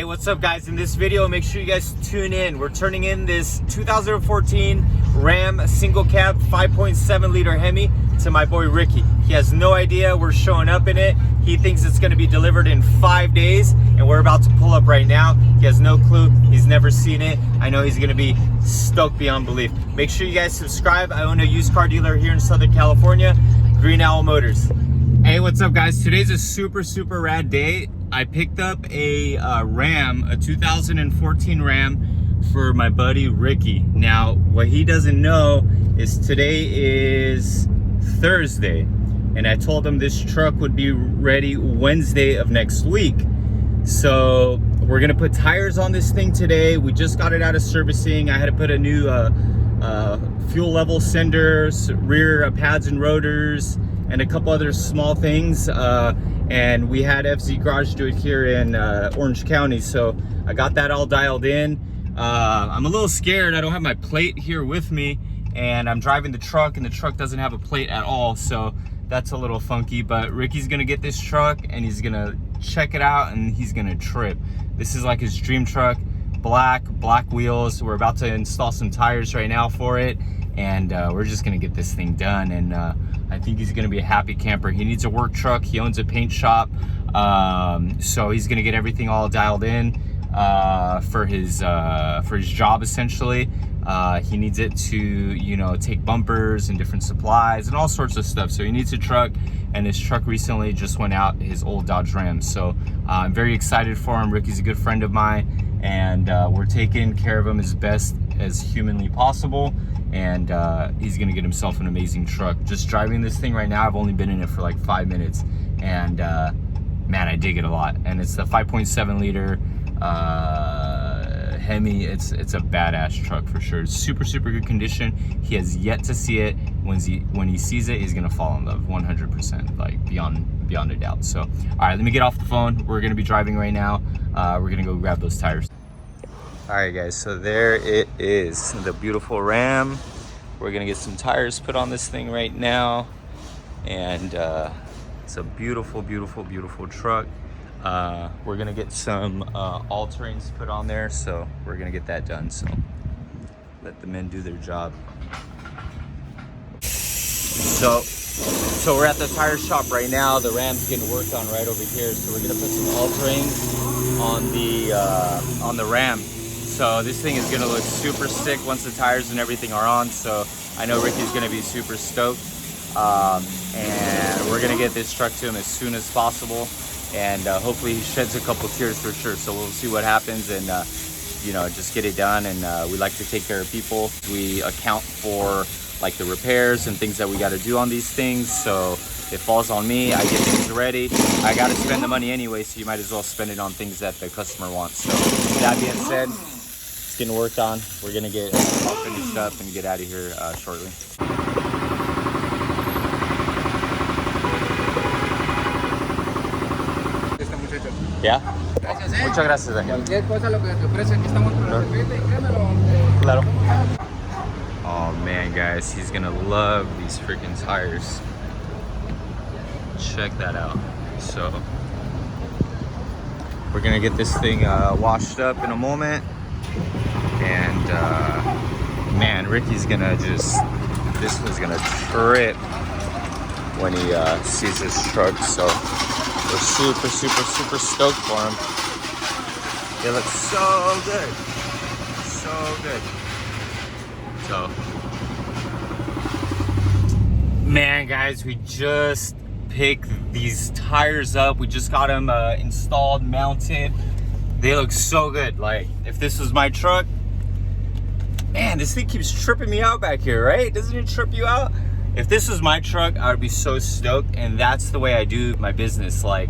What's up guys? In this video, make sure you guys tune in. We're turning in this 2014 Ram single cab 5.7 liter Hemi to my boy Ricky. He has no idea we're showing up in it. He thinks it's going to be delivered in 5 days, and we're about to pull up right now. He has no clue. He's never seen it. I know he's going to be stoked beyond belief. Make sure you guys subscribe. I own a used car dealer here in Southern California, Green Owl Motors. Hey, what's up guys? Today's a super rad day. I picked up a Ram, a 2014 Ram for my buddy Ricky. Now, what he doesn't know is today is Thursday, and I told him this truck would be ready Wednesday of next week. So we're gonna put tires on this thing today. We just got it out of servicing. I had to put a new fuel level senders, rear pads and rotors, and a couple other small things. And we had FZ Garage do it here in Orange County, so I got that all dialed in. I'm a little scared. I don't have my plate here with me, and I'm driving the truck, and the truck doesn't have a plate at all, so that's a little funky. But Ricky's gonna get this truck, and he's gonna check it out, and he's gonna trip. This is like his dream truck. Black wheels. We're about to install some tires right now for it, and we're just gonna get this thing done. And I think he's gonna be a happy camper. He needs a work truck. He owns a paint shop, so he's gonna get everything all dialed in for his job essentially. He needs it to, you know, take bumpers and different supplies and all sorts of stuff. So he needs a truck, and his truck recently just went out, his old Dodge Ram. So I'm very excited for him. Ricky's a good friend of mine, and we're taking care of him as best as humanly possible. And he's gonna get himself an amazing truck. Just driving this thing right now, I've only been in it for like 5 minutes, and man, I dig it a lot. And it's the 5.7 liter Hemi. It's a badass truck for sure. It's super good condition. He has yet to see it. When he sees it, he's gonna fall in love 100%, like beyond a doubt. So all right, let me get off the phone. We're gonna be driving right now. We're gonna go grab those tires. All right guys, so there it is, the beautiful Ram. We're gonna get some tires put on this thing right now, and it's a beautiful truck. We're gonna get some all-terrains put on there, so we're gonna get that done. So let the men do their job. So we're at the tire shop right now. The Ram's getting worked on right over here, so we're gonna put some all-terrains on the Ram. So this thing is gonna look super sick once the tires and everything are on. So I know Ricky's gonna be super stoked, and we're gonna get this truck to him as soon as possible. And hopefully he sheds a couple tears for sure. So we'll see what happens, and you know, just get it done. And we like to take care of people. We account for like the repairs and things that we got to do on these things. So it falls on me. I get things ready. I got to spend the money anyway, so you might as well spend it on things that the customer wants. So that being said, it's getting worked on. We're gonna get all finished up and get out of here shortly. Yeah. Muchas gracias. Cualquier cosa lo que te ofrece, aquí estamos para servirte y créemelo. Claro. Oh man, guys, he's gonna love these freaking tires. Check that out. So we're gonna get this thing washed up in a moment, and man, Ricky's gonna this was gonna trip when he sees this truck. So we're super stoked for him. It looks so good, so good. So, man, guys, we just picked these tires up. We just got them installed, mounted. They look so good. Like, if this was my truck, man, this thing keeps tripping me out back here, right? Doesn't it trip you out? If this was my truck, I would be so stoked. And that's the way I do my business. Like,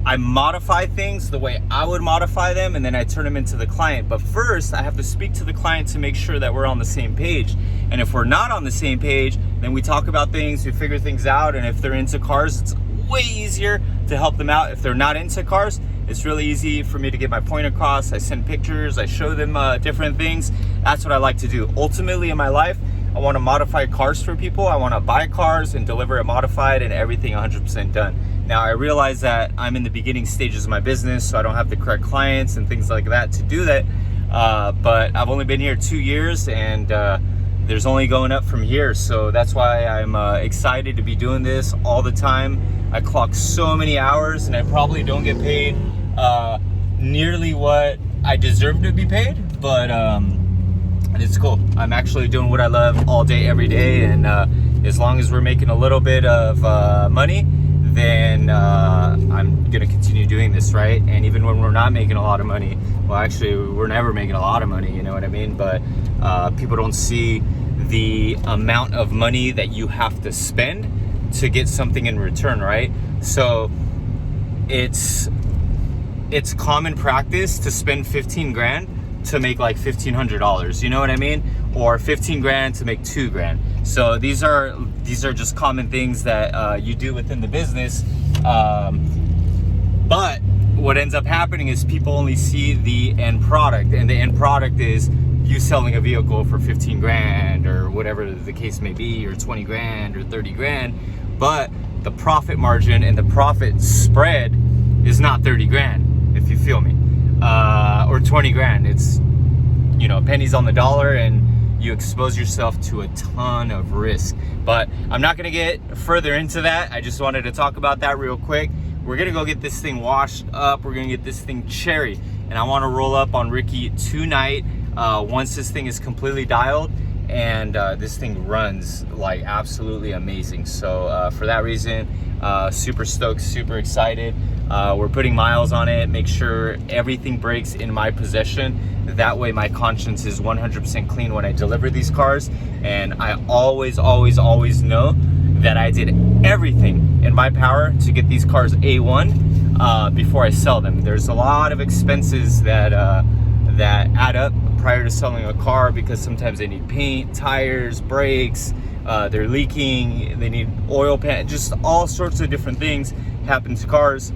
I modify things the way I would modify them, and then I turn them into the client. But first, I have to speak to the client to make sure that we're on the same page. And if we're not on the same page, then we talk about things, we figure things out. And if they're into cars, it's way easier to help them out. If they're not into cars, it's really easy for me to get my point across. I send pictures, I show them different things. That's what I like to do. Ultimately in my life, I want to modify cars for people. I want to buy cars and deliver it modified and everything 100% done. Now I realize that I'm in the beginning stages of my business, so I don't have the correct clients and things like that to do that. But I've only been here 2 years, and there's only going up from here. So that's why I'm excited to be doing this all the time. I clock so many hours, and I probably don't get paid nearly what I deserve to be paid, but it's cool. I'm actually doing what I love all day, every day, and as long as we're making a little bit of money, then I'm gonna continue doing this, right? And even when we're not making a lot of money, well, actually, we're never making a lot of money, you know what I mean? But people don't see the amount of money that you have to spend to get something in return, right? So it's common practice to spend 15 grand to make like $1,500, you know what I mean? Or 15 grand to make 2 grand. So these are just common things that you do within the business. But what ends up happening is people only see the end product, and the end product is you selling a vehicle for 15 grand or whatever the case may be, or 20 grand or 30 grand. But the profit margin and the profit spread is not 30 grand, if you feel me, or 20 grand. It's, you know, pennies on the dollar, and you expose yourself to a ton of risk. But I'm not gonna get further into that. I just wanted to talk about that real quick. We're gonna go get this thing washed up. We're gonna get this thing cherry, and I wanna roll up on Ricky tonight once this thing is completely dialed, and this thing runs like absolutely amazing. So for that reason, super stoked, super excited. We're putting miles on it, make sure everything breaks in my possession. That way my conscience is 100% clean when I deliver these cars. And I always know that I did everything in my power to get these cars A1 before I sell them. There's a lot of expenses that add up prior to selling a car, because sometimes they need paint, tires, brakes, they're leaking, they need oil pan, just all sorts of different things happen to cars.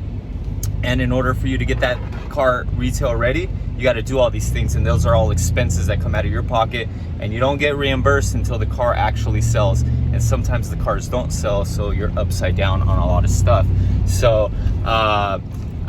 And in order for you to get that car retail ready, you got to do all these things, and those are all expenses that come out of your pocket, and you don't get reimbursed until the car actually sells. And sometimes the cars don't sell, so you're upside down on a lot of stuff. So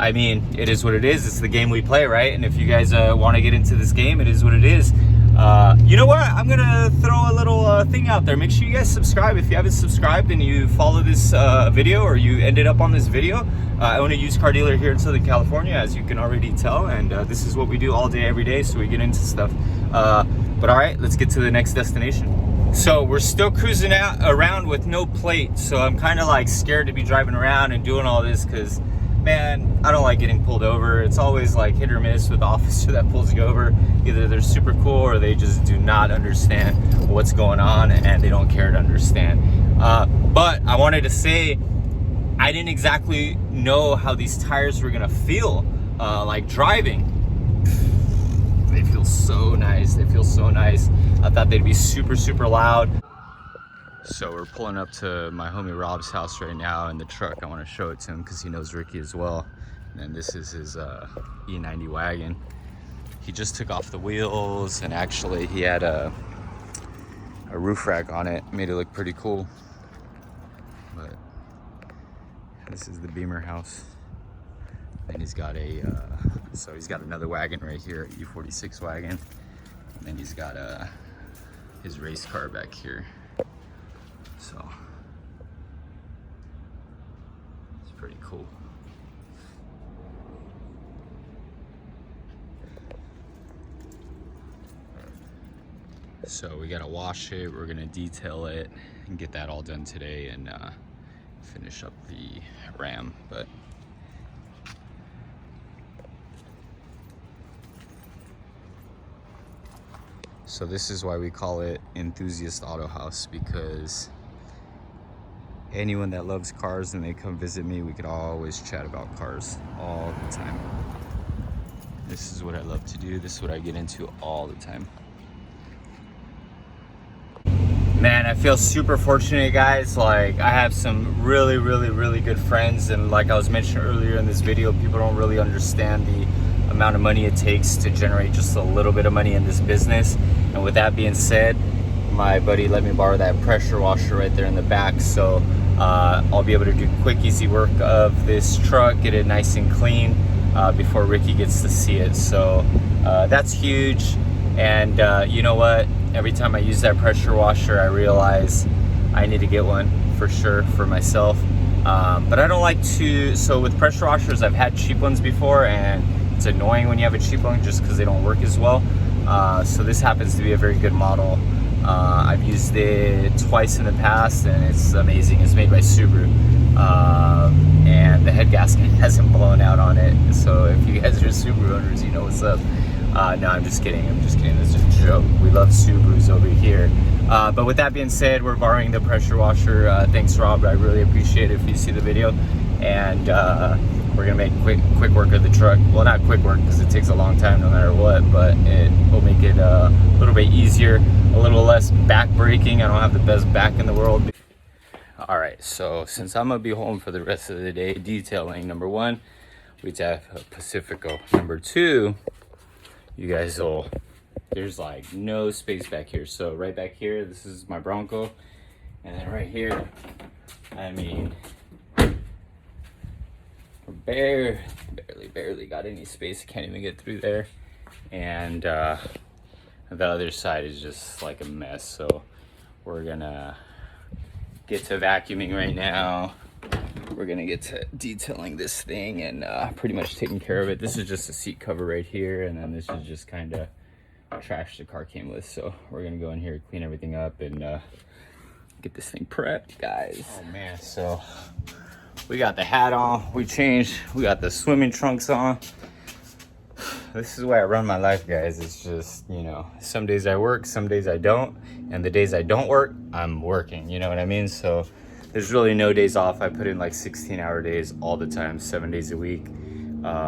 I mean, it is what it is. It's the game we play, right? And if you guys want to get into this game, it is what it is. You know what? I'm gonna throw a little thing out there. Make sure you guys subscribe. If you haven't subscribed and you follow this video, or you ended up on this video, I own a used car dealer here in Southern California, as you can already tell, and this is what we do all day, every day, so we get into stuff. But all right, let's get to the next destination. So we're still cruising around with no plate, so I'm kind of like scared to be driving around and doing all this, because man, I don't like getting pulled over. It's always like hit or miss with the officer that pulls you over. Either they're super cool, or they just do not understand what's going on, and they don't care to understand. But I wanted to say, I didn't exactly know how these tires were gonna feel like driving. They feel so nice. They feel so nice. I thought they'd be super, super loud. So we're pulling up to my homie Rob's house right now in the truck. I want to show it to him because he knows Ricky as well. And this is his E90 wagon. He just took off the wheels, and actually he had a roof rack on it. Made it look pretty cool. But this is the Beamer house. Then he's got so he's got another wagon right here, E46 wagon. And then he's got his race car back here. So it's pretty cool. So we gotta wash it, we're gonna detail it and get that all done today, and finish up the Ram. But so this is why we call it Enthusiast Auto House, because anyone that loves cars and they come visit me, we could always chat about cars all the time. This is what I love to do. This is what I get into all the time. Man, I feel super fortunate, guys. Like, I have some really, really, really good friends, and like I was mentioning earlier in this video, people don't really understand the amount of money it takes to generate just a little bit of money in this business. And with that being said, my buddy let me borrow that pressure washer right there in the back, so I'll be able to do quick, easy work of this truck, get it nice and clean before Ricky gets to see it. So that's huge. And you know what? Every time I use that pressure washer, I realize I need to get one for sure for myself. But I don't like to, so with pressure washers, I've had cheap ones before, and it's annoying when you have a cheap one just because they don't work as well. So this happens to be a very good model. I've used it twice in the past, and it's amazing. It's made by Subaru, and the head gasket hasn't blown out on it. So if you guys are Subaru owners, you know what's up. No, I'm just kidding. It's a joke. We love Subarus over here. But with that being said, we're borrowing the pressure washer. Thanks, Rob. I really appreciate it if you see the video. And we're gonna make quick work of the truck. Well, not quick work because it takes a long time no matter what, but it will make it a little bit easier, a little less back braking. I don't have the best back in the world. All right, so since I'm gonna be home for the rest of the day detailing, number one, we have a Pacifico. Number two, you guys will, there's like no space back here. So right back here, this is my Bronco. And then right here, I mean, barely got any space. Can't even get through there. And the other side is just like a mess. So we're gonna get to vacuuming right now. We're gonna get to detailing this thing and pretty much taking care of it. This is just a seat cover right here, and then this is just kind of trash the car came with. So we're gonna go in here, clean everything up, and get this thing prepped, guys. Oh man, so we got the hat on, we changed, we got the swimming trunks on. This is why I run my life, guys. It's just, you know, some days I work, some days I don't, and the days I don't work, I'm working, you know what I mean? So there's really no days off. I put in like 16-hour days all the time, 7 days a week,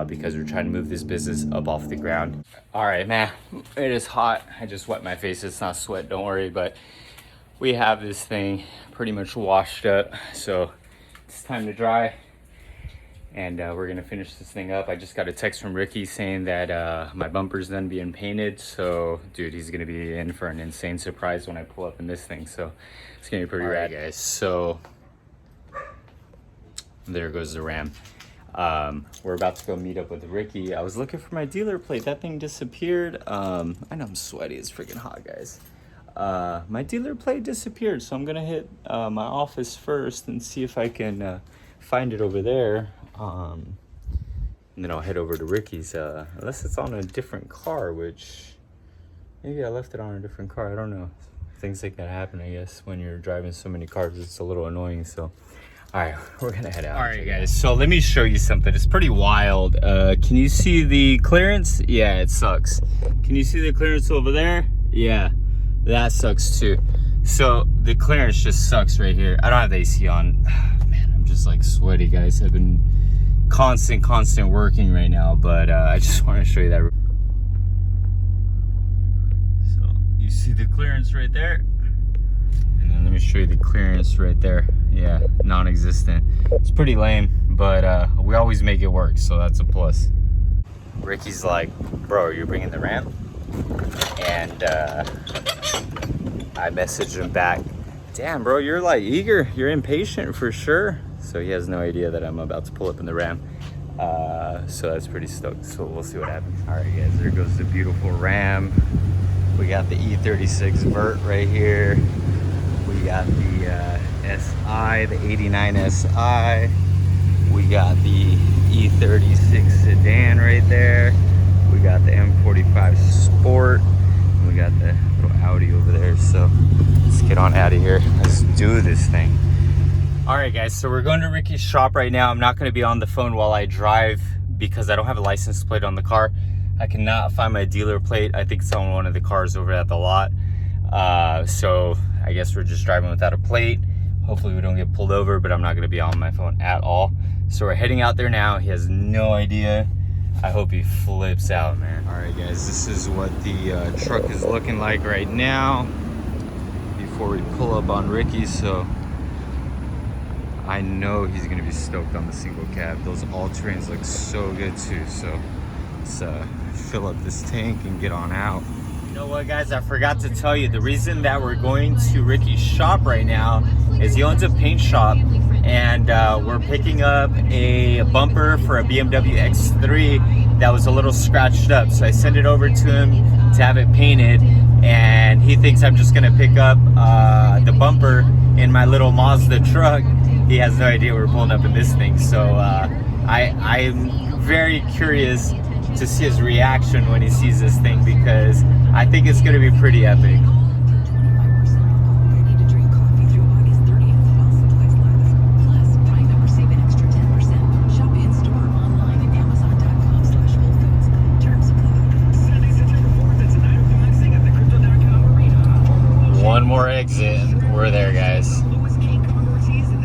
because we're trying to move this business up off the ground. All right, man, it is hot. I just wet my face. It's not sweat, don't worry, but we have this thing pretty much washed up. So it's time to dry, and we're gonna finish this thing up. I just got a text from Ricky saying that my bumper's done being painted. So dude, he's gonna be in for an insane surprise when I pull up in this thing. So it's gonna be pretty rad, guys. So there goes the Ram. We're about to go meet up with Ricky. I was looking for my dealer plate. That thing disappeared. I know I'm sweaty. It's freaking hot, guys. My dealer plate disappeared, so I'm gonna hit my office first and see if I can find it over there, and then I'll head over to Ricky's, unless it's on a different car, which maybe I left it on a different car. I don't know. Things like that happen, I guess, when you're driving so many cars. It's a little annoying. So all right, we're gonna head out. All right, guys, so let me show you something. It's pretty wild. Can you see the clearance? Yeah, it sucks. Can you see the clearance over there? Yeah, that sucks too. So the clearance just sucks right here. I don't have the AC on. Man, I'm just like sweaty, guys. I've been constant working right now, but I just want to show you that. So you see the clearance right there, and then let me show you the clearance right there. Yeah, non-existent. It's pretty lame, but we always make it work, so that's a plus. Ricky's like, bro, are you bringing the Ram? And I messaged him back, damn bro, you're like eager, you're impatient for sure. So he has no idea that I'm about to pull up in the Ram. So that's pretty stoked. So we'll see what happens. All right, guys, there goes the beautiful Ram. We got the E36 Vert right here. We got the SI, the 89 SI. We got the E36 sedan right there. We got the M45 Sport. And we got the little Audi over there. So let's get on out of here. Let's do this thing. All right, guys, so we're going to Ricky's shop right now. I'm not going to be on the phone while I drive because I don't have a license plate on the car. I cannot find my dealer plate. I think it's on one of the cars over at the lot. So I guess we're just driving without a plate. Hopefully we don't get pulled over, but I'm not going to be on my phone at all. So we're heading out there now. He has no idea. I hope he flips out, man. All right, guys, this is what the truck is looking like right now before we pull up on Ricky. So I know he's going to be stoked on the single cab. Those all-terrains look so good too. So let's fill up this tank and get on out. You know what, guys, I forgot to tell you, the reason that we're going to Ricky's shop right now is he owns a paint shop, and we're picking up a bumper for a BMW X3 that was a little scratched up. So I sent it over to him to have it painted, and he thinks I'm just gonna pick up the bumper in my little Mazda truck. He has no idea we're pulling up in this thing. So I'm very curious to see his reaction when he sees this thing, because I think it's gonna be pretty epic. One more exit and we're there, guys.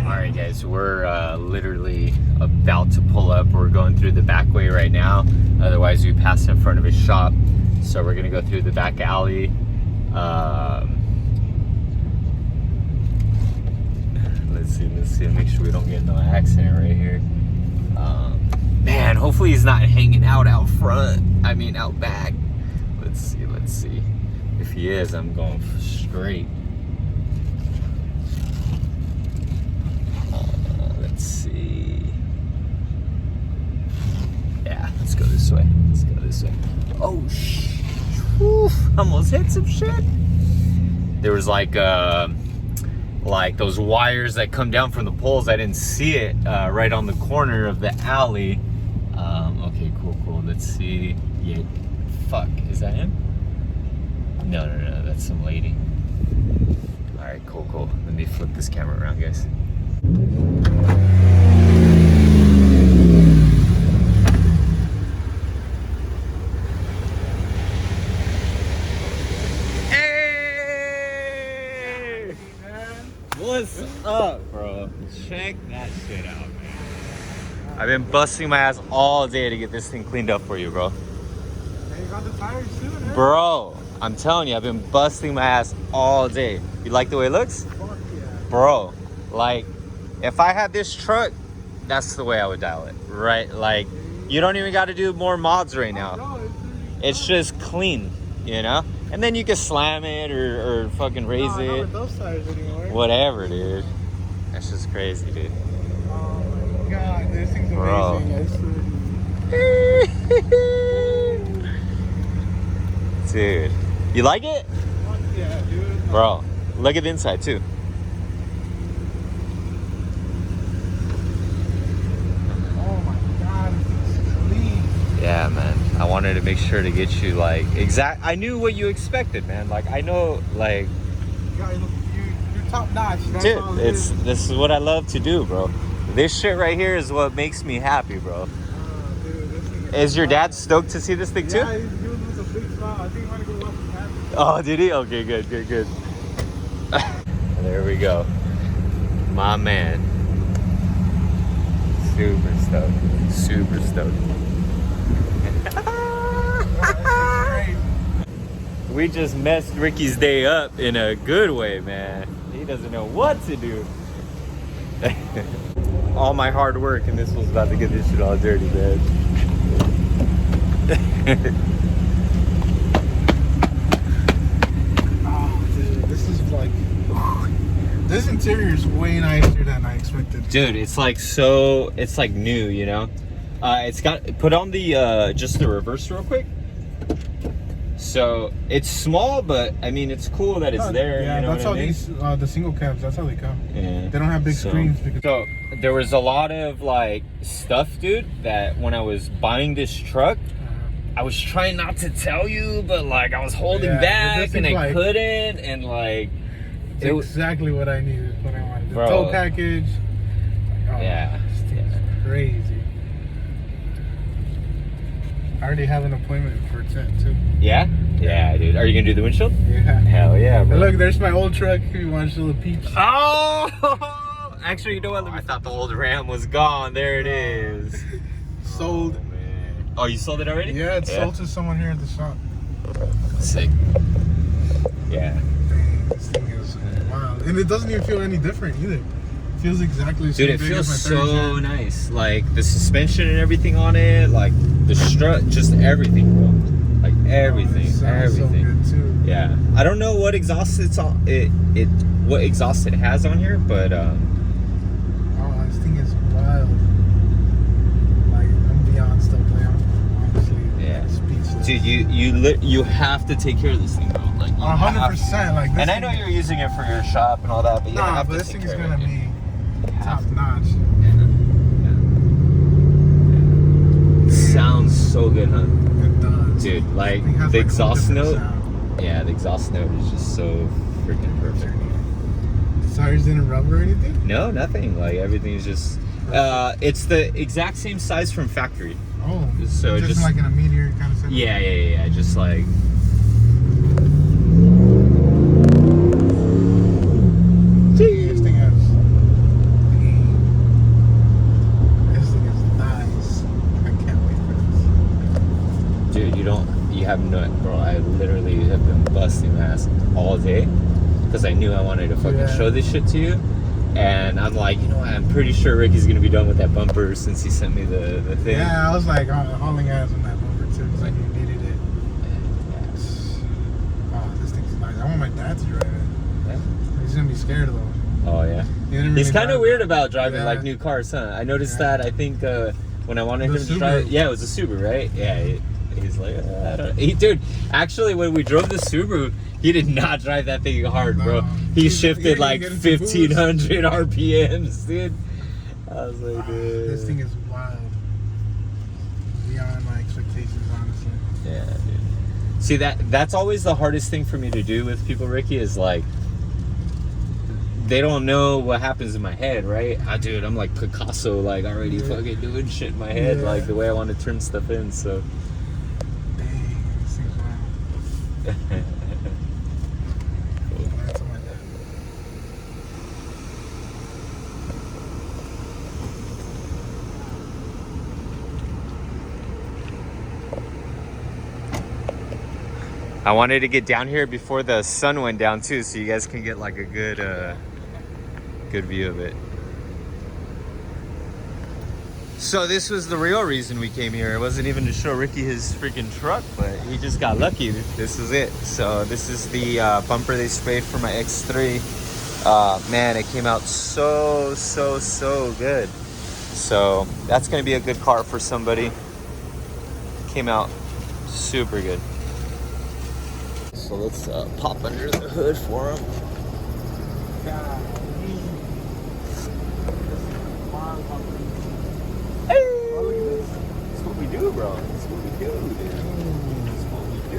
Alright guys, we're literally about to pull up. We're going through the back way right now, otherwise we pass in front of his shop. So we're gonna go through the back alley. Let's see, make sure we don't get no accident right here. Man, hopefully he's not hanging out front, I mean out back. Let's see. If he is, I'm going straight. Let's see. Yeah, let's go this way. Oh, almost hit some shit. There was like those wires that come down from the poles. I didn't see it right on the corner of the alley. Okay, cool. Let's see. Yeah, fuck, is that him? No, that's some lady. All right, cool. Let me flip this camera around, guys. Hey! What's up, bro? Check that shit out, man. I've been busting my ass all day to get this thing cleaned up for you, bro. Hey, you got the tires too, man? Bro, I'm telling you, I've been busting my ass all day. You like the way it looks? Fuck yeah. Bro, like, if I had this truck, that's the way I would dial it, right? Like, you don't even got to do more mods right now. It's just clean, you know? And then you can slam it or fucking raise it. Not with those tires anymore. Whatever, dude. That's just crazy, dude. Oh my god, this thing's Bro. amazing. Dude, you like it? Fuck yeah, dude. Bro, look at the inside too. Oh my god, this thing's clean. Yeah, man. I wanted to make sure to get you like I knew what you expected, man. Like I know, like. God, you're top notch. That's Dude, all this is what I love to do, bro. This shit right here is what makes me happy, bro. Dude, this thing Is your dad stoked to see this thing too? Yeah, he's doing this with a big smile. I think he might go watch the happen. Oh, did he? Okay, good. There we go. My man. Super stoked. We just messed Ricky's day up in a good way, man. He doesn't know what to do. All my hard work, and this was about to get this shit all dirty, man. Oh, dude, this is like. This interior is way nicer than I expected. Dude, it's like new, you know? It's got, put on the, just the reverse real quick. So, it's small, but, I mean, it's cool that it's there, yeah, you know that's what I how mean? these, the single cabs, that's how they come. Yeah. They don't have big screens. Because So, there was a lot of, like, stuff, dude, that when I was buying this truck, I was trying not to tell you, but, like, I was holding back, and I couldn't, and, like... It's exactly what I needed, what I wanted. The Bro. tow package. Oh, Yeah. This thing's crazy. I already have an appointment for 10 too. Yeah? Yeah, dude. Are you gonna do the windshield? Yeah. Hell yeah, bro. And look, there's my old truck. If you want to show the peeps. Oh! Actually, you know what? I thought the old Ram was gone. There it is. Sold. Oh, man. Oh, you sold it already? Yeah, it's sold to someone here at the shop. Sick. Yeah. Dang, this thing is wild. And it doesn't even feel any different either. It feels exactly the same. Dude, it thing feels as my so nice. Like the suspension and everything on it, like the strut, just everything, bro. Like everything, it sounds everything. So good too. Yeah, I don't know what exhaust what exhaust it has on here, but oh, this thing is wild. Like I'm beyond still playing. Honestly, yeah, speechless. dude, you have to take care of this thing, bro. Like 100%. Like this and I thing, know you're using it for your shop and all that, but you nah, have but to this take thing is care of gonna it. be You top have to. notch. Sounds so good, huh? It does. Dude, like It has, the like, exhaust some note. different sound. Yeah, the exhaust note is just so freaking perfect. Tires didn't rub or anything? No, nothing. Like everything is just. It's the exact same size from factory. Oh, So just just like in a meteor kind of setup. yeah. Just like. This thing has. This thing is nice. I can't wait for this. Dude, you have no, bro. I literally have been busting my ass all day because I knew I wanted to fucking show this shit to you. And I'm like, you know what? I'm pretty sure Ricky's gonna be done with that bumper since he sent me the thing. Yeah, I was like hauling ass on that bumper too because I knew you needed it. Oh, this thing's nice. I want my dad to drive it. Yeah. He's gonna be scared though. Oh yeah. He didn't He's really kind of drive weird that. about driving Yeah. like new cars, huh? I noticed Yeah. that. I think when I wanted The him to drive, Subaru. yeah, it was a Subaru, right? Yeah. He's like, I don't. Dude, actually, when we drove the Subaru, he did not drive that thing hard, bro. No. He He shifted didn't like get into boost. 1,500 RPMs, dude. I was like, dude. This thing is wild. Beyond my expectations, honestly. Yeah, dude. See, that's always the hardest thing for me to do with people, Ricky, is like, they don't know what happens in my head, right? Dude, I'm like Picasso, like already fucking doing shit in my head, like the way I want to turn stuff in, so. Dang, this thing's wild. That's all I got. I wanted to get down here before the sun went down too, so you guys can get like a good view of it. So this was the real reason we came here. It wasn't even to show Ricky his freaking truck, but he just got lucky. This is it. So this is the bumper they sprayed for my X3. Man, it came out so good. So that's gonna be a good car for somebody. Came out super good. So let's pop under the hood for him. That's what we do, bro. That's what we do, dude. That's what we do.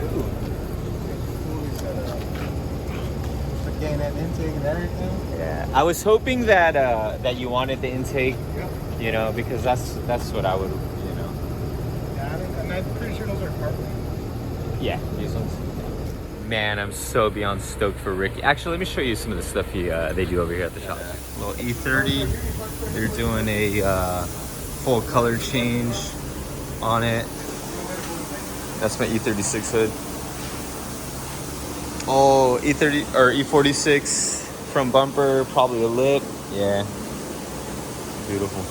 Getting that intake and everything. Yeah. I was hoping that that you wanted the intake, you know, because that's what I would, you know. Yeah, and I'm pretty sure those are carbon. Yeah, these ones. Man, I'm so beyond stoked for Ricky. Actually, let me show you some of the stuff they do over here at the shop. Little E30. They're doing a full color change on it. That's my E36 hood. Oh, E30 or E46 from bumper, probably a lip. Yeah, beautiful.